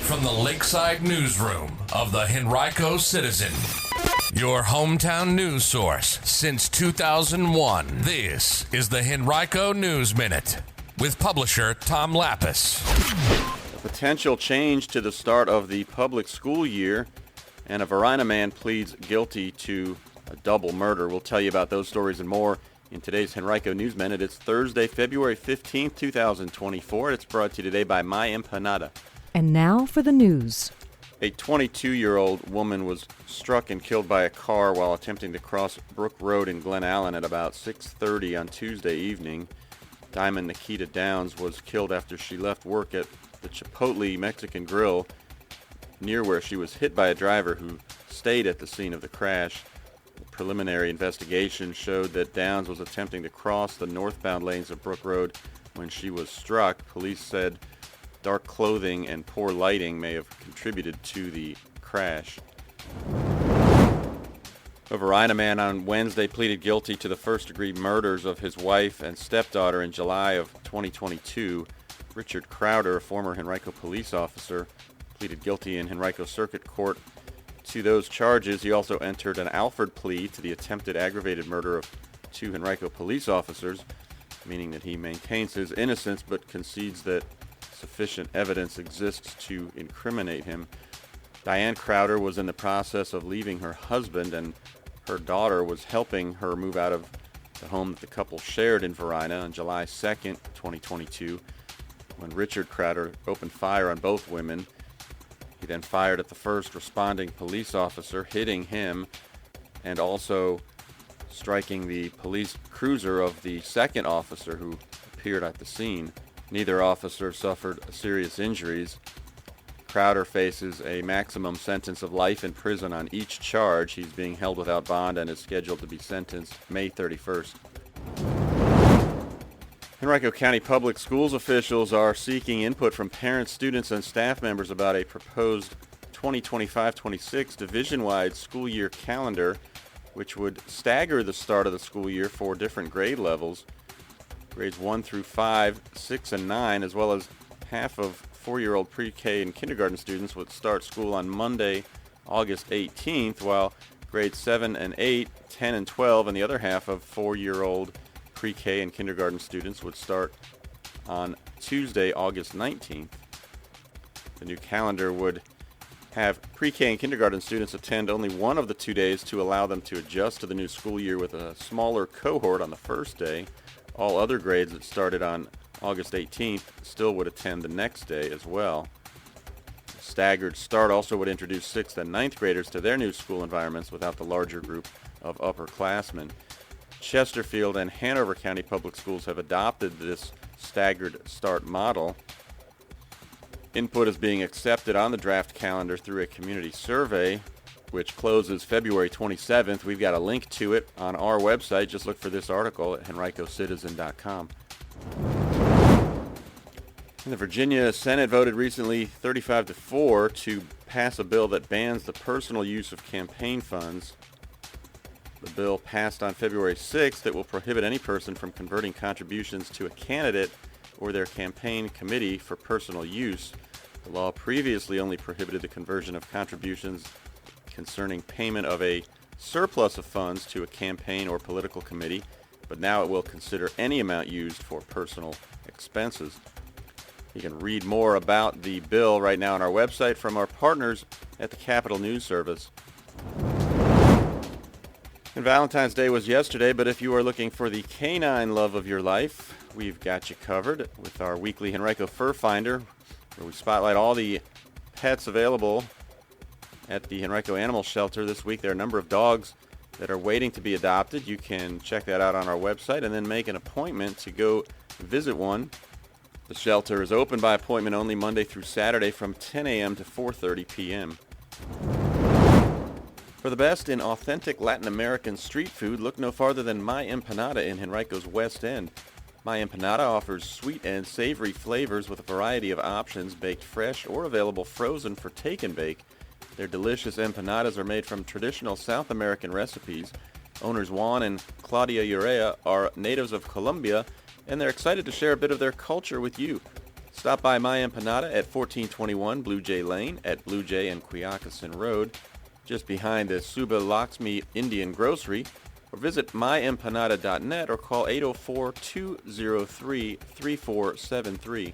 from the Lakeside Newsroom of the Henrico Citizen, your hometown news source since 2001. This is the Henrico News Minute with publisher Tom Lapis. A potential change to the start of the public school year, and a Varina man pleads guilty to a double murder. We'll tell you about those stories and more in today's Henrico News Minute. It's Thursday, February 15th, 2024. It's brought to you today by My Empanada. And now for the news. A 22-year-old woman was struck and killed by a car while attempting to cross Brook Road in Glen Allen at about 6:30 on Tuesday evening. Diamond Nikita Downs was killed after she left work at the Chipotle Mexican Grill near where she was hit by a driver who stayed at the scene of the crash. The preliminary investigation showed that Downs was attempting to cross the northbound lanes of Brook Road when she was struck. Police said dark clothing and poor lighting may have contributed to the crash. A Varina man on Wednesday pleaded guilty to the first-degree murders of his wife and stepdaughter in July of 2022. Richard Crowder, a former Henrico police officer, pleaded guilty in Henrico Circuit Court to those charges. He also entered an Alford plea to the attempted aggravated murder of two Henrico police officers, meaning that he maintains his innocence but concedes that sufficient evidence exists to incriminate him. Diane Crowder was in the process of leaving her husband, and her daughter was helping her move out of the home that the couple shared in Varina on July 2nd, 2022, when Richard Crowder opened fire on both women. He then fired at the first responding police officer, hitting him and also striking the police cruiser of the second officer who appeared at the scene. Neither officer suffered serious injuries. Crowder faces a maximum sentence of life in prison on each charge. He's being held without bond and is scheduled to be sentenced May 31st. Henrico County Public Schools officials are seeking input from parents, students, and staff members about a proposed 2025-26 division-wide school year calendar, which would stagger the start of the school year for different grade levels. Grades 1 through 5, 6, and 9, as well as half of 4-year-old pre-K and kindergarten students would start school on Monday, August 18th, while grades 7 and 8, 10 and 12, and the other half of 4-year-old pre-K and kindergarten students would start on Tuesday, August 19th. The new calendar would have pre-K and kindergarten students attend only one of the 2 days to allow them to adjust to the new school year with a smaller cohort on the first day. All other grades that started on August 18th still would attend the next day as well. The staggered start also would introduce 6th and 9th graders to their new school environments without the larger group of upperclassmen. Chesterfield and Hanover County Public Schools have adopted this staggered start model. Input is being accepted on the draft calendar through a community survey, which closes February 27th. We've got a link to it on our website. Just look for this article at henricocitizen.com. And the Virginia Senate voted recently 35-4 to pass a bill that bans the personal use of campaign funds. The bill passed on February 6th that will prohibit any person from converting contributions to a candidate or their campaign committee for personal use. The law previously only prohibited the conversion of contributions concerning payment of a surplus of funds to a campaign or political committee, but now it will consider any amount used for personal expenses. You can read more about the bill right now on our website from our partners at the Capitol News Service. And Valentine's Day was yesterday, but if you are looking for the canine love of your life, we've got you covered with our weekly Henrico Fur Finder, where we spotlight all the pets available at the Henrico Animal Shelter this week. There are a number of dogs that are waiting to be adopted. You can check that out on our website and then make an appointment to go visit one. The shelter is open by appointment only Monday through Saturday from 10 a.m. to 4:30 p.m. For the best in authentic Latin American street food, look no farther than My Empanada in Henrico's West End. My Empanada offers sweet and savory flavors with a variety of options, baked fresh or available frozen for take and bake. Their delicious empanadas are made from traditional South American recipes. Owners Juan and Claudia Urea are natives of Colombia, and they're excited to share a bit of their culture with you. Stop by My Empanada at 1421 Blue Jay Lane at Blue Jay and Quioccasin Road, just behind the Suba Lakshmi Indian Grocery, or visit myempanada.net or call 804-203-3473.